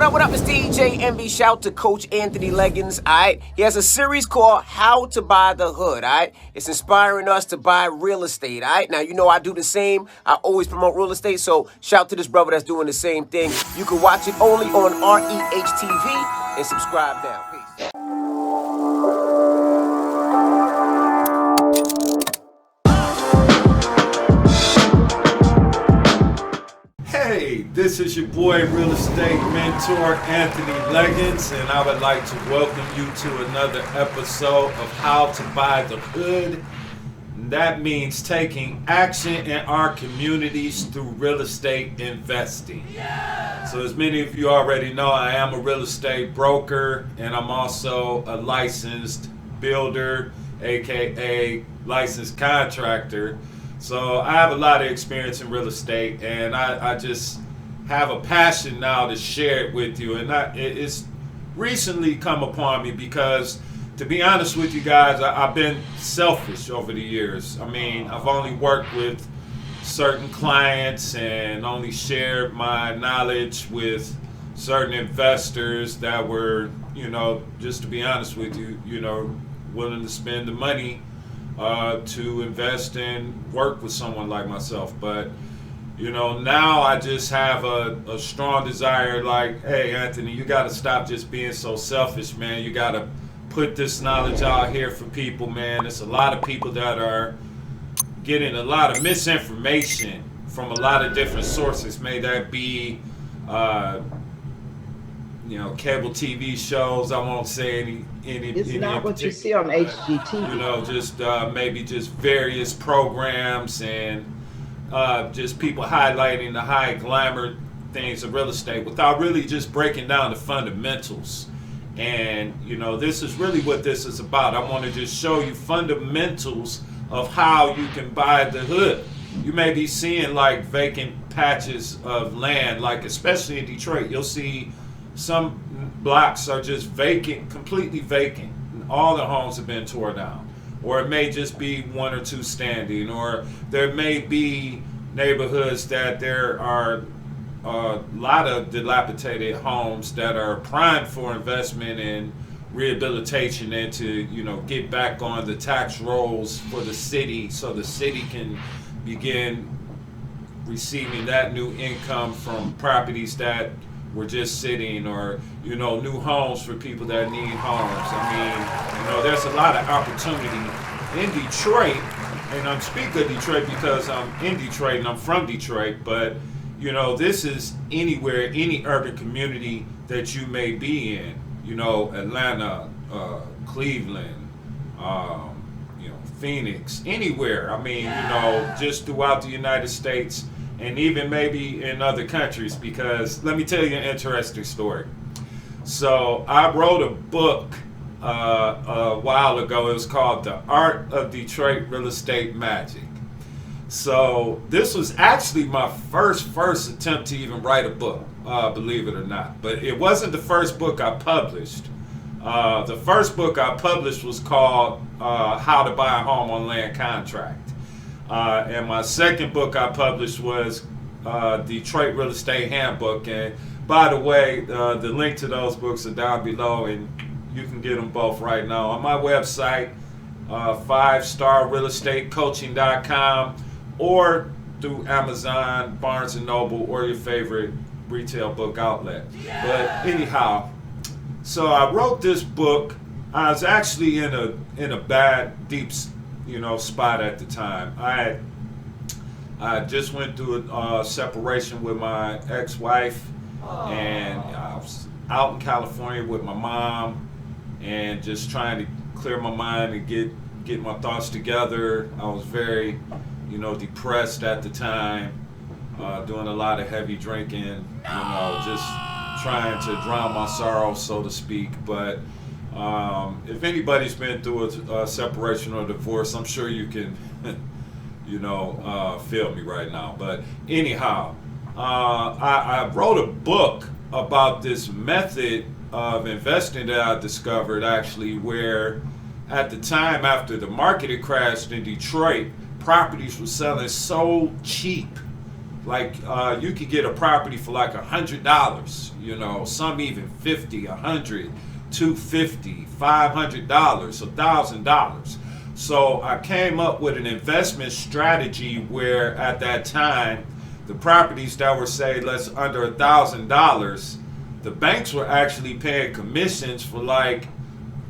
up, what up? It's DJ MB. Shout to Coach Anthony Leggins, alright? He has a series called How to Buy the Hood, alright? It's inspiring us to buy real estate, alright? Now, you know I do the same. I always promote real estate, so shout to this brother that's doing the same thing. You can watch it only on REH TV and subscribe now. Peace. Hey, this is your boy, real estate mentor Anthony Leggins, and I would like to welcome you to another episode of How to Buy the Hood. That means taking action in our communities through real estate investing. So as many of you already know, I am a real estate broker, and I'm also a licensed builder, a.k.a. licensed contractor. So I have a lot of experience in real estate, and I just have a passion now to share it with you. And it's recently come upon me because, to be honest with you guys, I've been selfish over the years. I mean, I've only worked with certain clients and only shared my knowledge with certain investors that were, just to be honest with you, willing to spend the money to invest and work with someone like myself. But now I just have a strong desire, like, hey Anthony, you got to stop just being so selfish, man. You got to put this knowledge out here for people, man. There's a lot of people that are getting a lot of misinformation from a lot of different sources. May that be cable TV shows. I won't say any. It's not what you see on HGTV. Just maybe just various programs and just people highlighting the high glamour things of real estate without really just breaking down the fundamentals. And this is really what this is about. I want to just show you fundamentals of how you can buy the hood. You may be seeing like vacant patches of land, like especially in Detroit. You'll see some blocks are just vacant, completely vacant. All the homes have been torn down. Or it may just be one or two standing. Or there may be neighborhoods that there are a lot of dilapidated homes that are primed for investment and rehabilitation and to, get back on the tax rolls for the city so the city can begin receiving that new income from properties that were just sitting, or new homes for people that need homes. I mean, there's a lot of opportunity in Detroit, and I'm speaking of Detroit because I'm in Detroit and I'm from Detroit, but this is anywhere, any urban community that you may be in, Atlanta, Cleveland, Phoenix, anywhere. I mean, just throughout the United States, and even maybe in other countries, because let me tell you an interesting story. So I wrote a book a while ago. It was called The Art of Detroit Real Estate Magic. So this was actually my first attempt to even write a book, believe it or not. But it wasn't the first book I published. The first book I published was called How to Buy a Home on Land Contract. And my second book I published was Detroit Real Estate Handbook. And by the way, the link to those books are down below, and you can get them both right now on my website, 5starrealestatecoaching.com, or through Amazon, Barnes & Noble, or your favorite retail book outlet. But anyhow, so I wrote this book. I was actually in a bad, deep spot at the time. I just went through a separation with my ex-wife, and I was out in California with my mom, and just trying to clear my mind and get my thoughts together. I was very, depressed at the time, doing a lot of heavy drinking, just trying to drown my sorrow, so to speak. But if anybody's been through a separation or divorce, I'm sure you can, feel me right now. But anyhow, I wrote a book about this method of investing that I discovered, actually, where at the time after the market had crashed in Detroit, properties were selling so cheap like you could get a property for like $100, you know, some even $50, $100, $250, $500, $1,000. So I came up with an investment strategy where at that time, the properties that were, say, let's under $1,000, the banks were actually paying commissions for like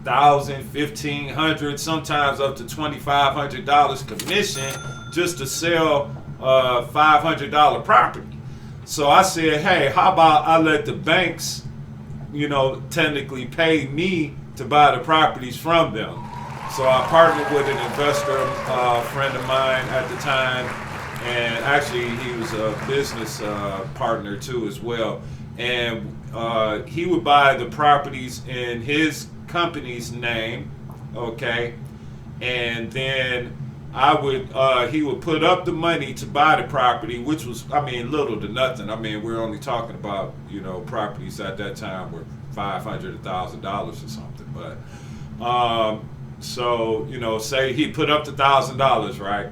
$1,000, $1,500, sometimes up to $2,500 commission just to sell a $500 property. So I said, hey, how about I let the banks, you know, technically pay me to buy the properties from them. So I partnered with an investor, friend of mine at the time, and actually he was a business partner too as well. And he would buy the properties in his company's name, okay, and then he would put up the money to buy the property, which was, I mean, little to nothing. I mean, we're only talking about, you know, properties at that time were $500, $1,000 or something. But so, you know, say he put up the $1,000, right?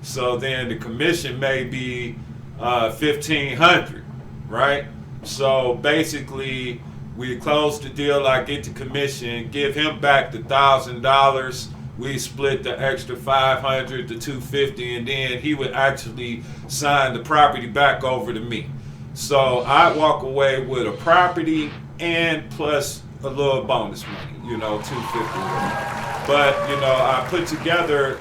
So then the commission may be $1,500, right? So basically, we close the deal, I get the commission, give him back the $1,000. We split the extra $500 to $250, and then he would actually sign the property back over to me. So I walk away with a property and plus a little bonus money, you know, $250. But you know, I put together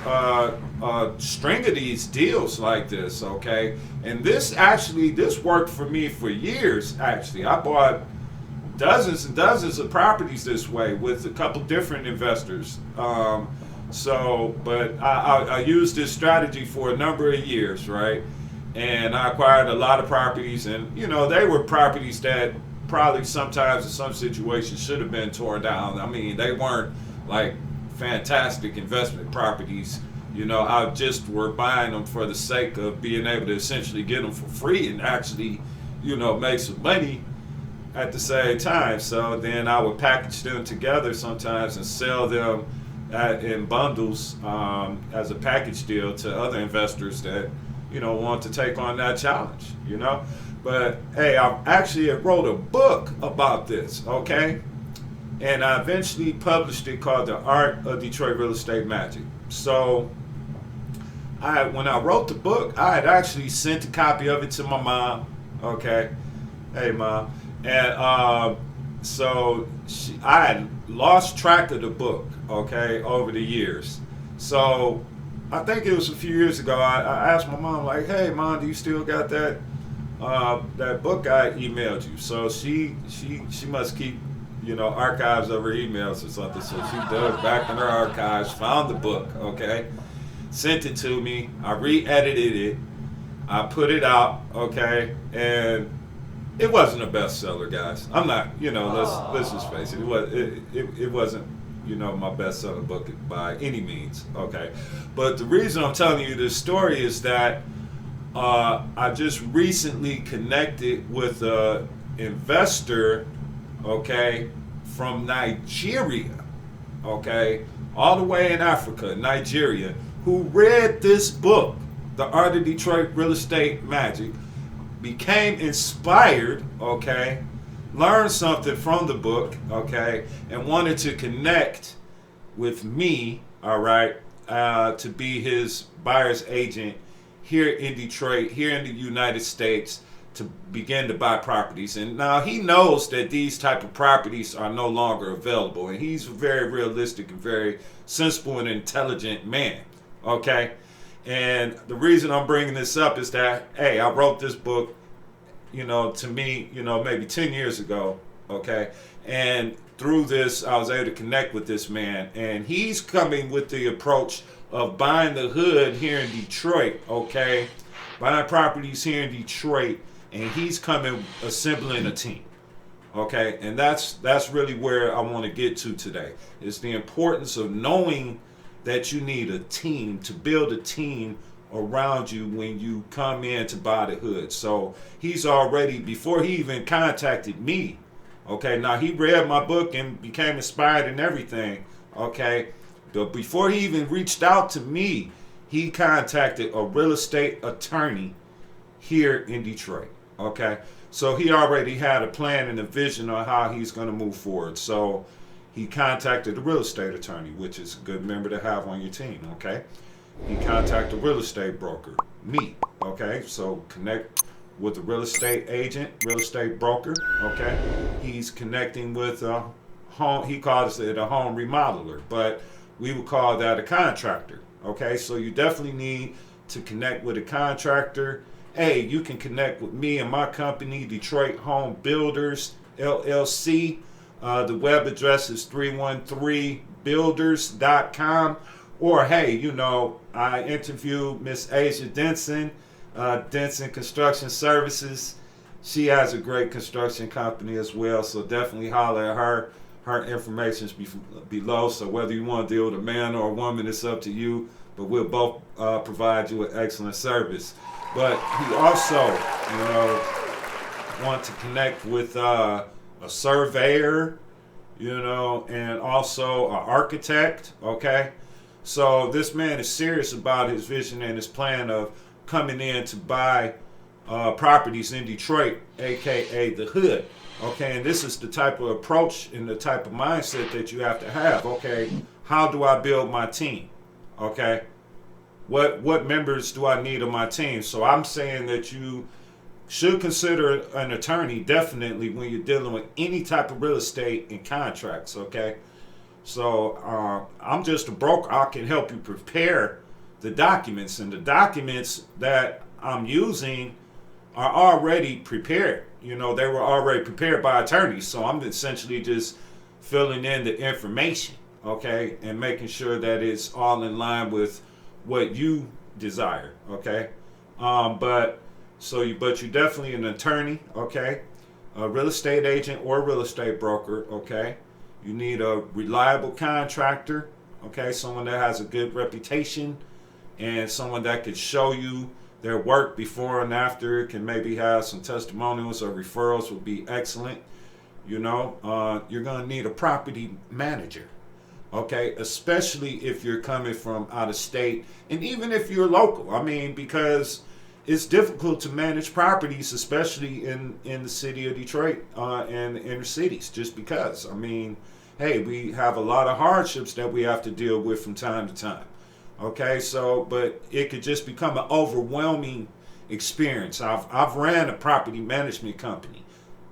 a string of these deals like this, okay? And this worked for me for years. Actually, I bought dozens and dozens of properties this way with a couple different investors. But I used this strategy for a number of years, right? And I acquired a lot of properties, and you know, they were properties that probably sometimes in some situations should have been torn down. I mean, they weren't like fantastic investment properties. You know, I just were buying them for the sake of being able to essentially get them for free and actually, you know, make some money at the same time. So then I would package them together sometimes and sell them in bundles as a package deal to other investors that, you know, want to take on that challenge, you know. But hey, I actually wrote a book about this, okay? And I eventually published it called The Art of Detroit Real Estate Magic. So when I wrote the book, I had actually sent a copy of it to my mom, okay? Hey, Mom. And so I had lost track of the book, okay, over the years. So I think it was a few years ago, I asked my mom, like, hey, Mom, do you still got that book I emailed you? So she must keep, you know, archives of her emails or something. So she dug back in her archives, found the book, okay, sent it to me. I re-edited it. I put it out, okay, and it wasn't a bestseller, guys. I'm not, you know, let's just face it. It wasn't, you know, my best-selling book by any means, okay. But the reason I'm telling you this story is that I just recently connected with an investor, okay, from Nigeria, okay, all the way in Africa, Nigeria, who read this book, The Art of Detroit Real Estate Magic, became inspired, okay, learned something from the book, okay, and wanted to connect with me, all right, to be his buyer's agent here in Detroit, here in the United States, to begin to buy properties. And now he knows that these type of properties are no longer available, and he's a very realistic and very sensible and intelligent man, okay? And the reason I'm bringing this up is that, hey, I wrote this book, you know, to me, you know, maybe 10 years ago, okay? And through this, I was able to connect with this man, and he's coming with the approach of buying the hood here in Detroit, okay? Buying properties here in Detroit, and he's coming assembling a team, okay? And that's really where I want to get to today, is the importance of knowing that you need a team, to build a team around you when you come in to buy the hood. So he's already, before he even contacted me, okay, now he read my book and became inspired and everything, okay, but before he even reached out to me, he contacted a real estate attorney here in Detroit. Okay, so he already had a plan and a vision on how he's going to move forward. So he contacted a real estate attorney, which is a good member to have on your team. Okay, he contacted a real estate broker, me. Okay, so connect with a real estate agent, real estate broker. Okay, he's connecting with a home. He calls it a home remodeler, but we would call that a contractor. Okay, so you definitely need to connect with a contractor. Hey, you can connect with me and my company, Detroit Home Builders LLC. The web address is 313builders.com. Or hey, you know, I interviewed Miss Asia Denson, Denson Construction Services. She has a great construction company as well, so definitely holler at her. Her information is below, so whether you want to deal with a man or a woman, it's up to you. But we'll both provide you with excellent service. But he also, you know, want to connect with a surveyor, you know, and also an architect. Okay, so this man is serious about his vision and his plan of coming in to buy properties in Detroit, a.k.a. the hood. Okay, and this is the type of approach and the type of mindset that you have to have. Okay, how do I build my team? Okay, what members do I need on my team? So I'm saying that you should consider an attorney definitely when you're dealing with any type of real estate and contracts. Okay, so I'm just a broker. I can help you prepare the documents, and the documents that I'm using are already prepared. You know, they were already prepared by attorneys, so I'm essentially just filling in the information, okay, and making sure that it's all in line with what you desire, okay. But you're definitely an attorney, okay, a real estate agent or a real estate broker, okay. You need a reliable contractor, okay, someone that has a good reputation and someone that could show you their work before and after. Can maybe have some testimonials or referrals would be excellent. You know, you're going to need a property manager, okay, especially if you're coming from out of state and even if you're local. I mean, because it's difficult to manage properties, especially in the city of Detroit and the inner cities, just because. I mean, hey, we have a lot of hardships that we have to deal with from time to time. Okay, so, but it could just become an overwhelming experience. I've ran a property management company.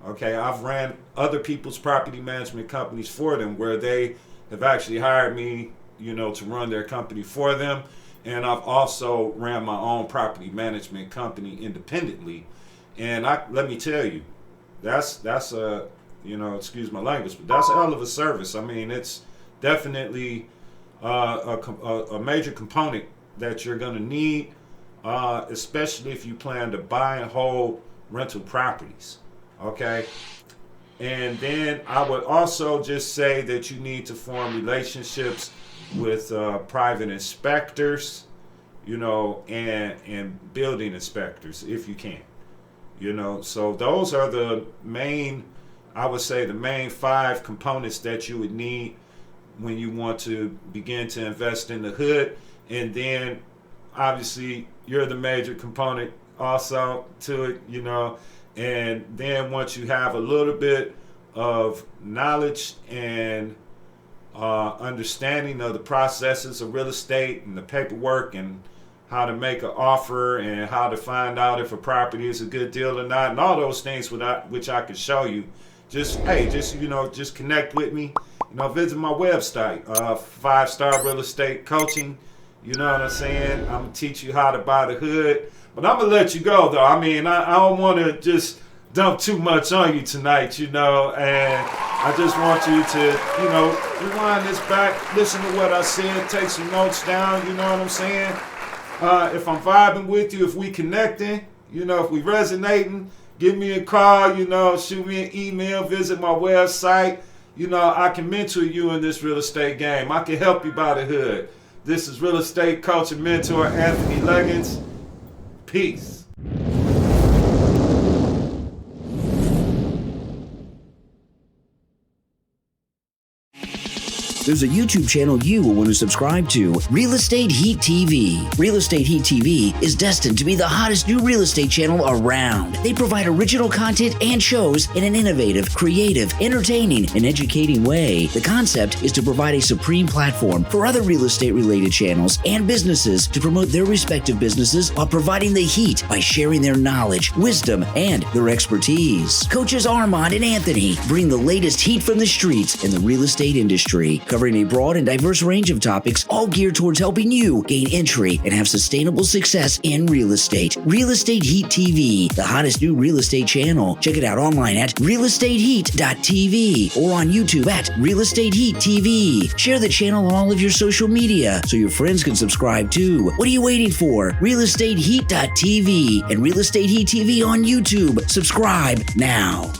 Okay, I've ran other people's property management companies for them where they have actually hired me, you know, to run their company for them. And I've also ran my own property management company independently. And let me tell you, that's a, you know, excuse my language, but that's a hell of a service. I mean, it's definitely a major component that you're going to need, especially if you plan to buy and hold rental properties. Okay. And then I would also just say that you need to form relationships with private inspectors, you know, and building inspectors if you can. You know, so those are the main, I would say, the main 5 components that you would need when you want to begin to invest in the hood. And then obviously you're the major component also to it, you know. And then once you have a little bit of knowledge and understanding of the processes of real estate and the paperwork and how to make an offer and how to find out if a property is a good deal or not, and all those things which I could show you, just connect with me. You know, visit my website, 5-Star Real Estate Coaching. You know what I'm saying? I'm going to teach you how to buy the hood. But I'm going to let you go, though. I mean, I don't want to just dump too much on you tonight, you know. And I just want you to, you know, rewind this back, listen to what I said, take some notes down, you know what I'm saying? If I'm vibing with you, if we connecting, you know, if we resonating, give me a call, you know, shoot me an email, visit my website. You know, I can mentor you in this real estate game. I can help you buy the hood. This is real estate coach and mentor Anthony Leggins. Peace. there's a YouTube channel you will want to subscribe to, Real Estate Heat TV. Real Estate Heat TV is destined to be the hottest new real estate channel around. They provide original content and shows in an innovative, creative, entertaining, and educating way. The concept is to provide a supreme platform for other real estate-related channels and businesses to promote their respective businesses while providing the heat by sharing their knowledge, wisdom, and their expertise. Coaches Armand and Anthony bring the latest heat from the streets in the real estate industry, covering a broad and diverse range of topics, all geared towards helping you gain entry and have sustainable success in real estate. Real Estate Heat TV, the hottest new real estate channel. Check it out online at realestateheat.tv or on YouTube at Real Estate Heat TV. Share the channel on all of your social media so your friends can subscribe too. What are you waiting for? realestateheat.tv and Real Estate Heat TV on YouTube. Subscribe now.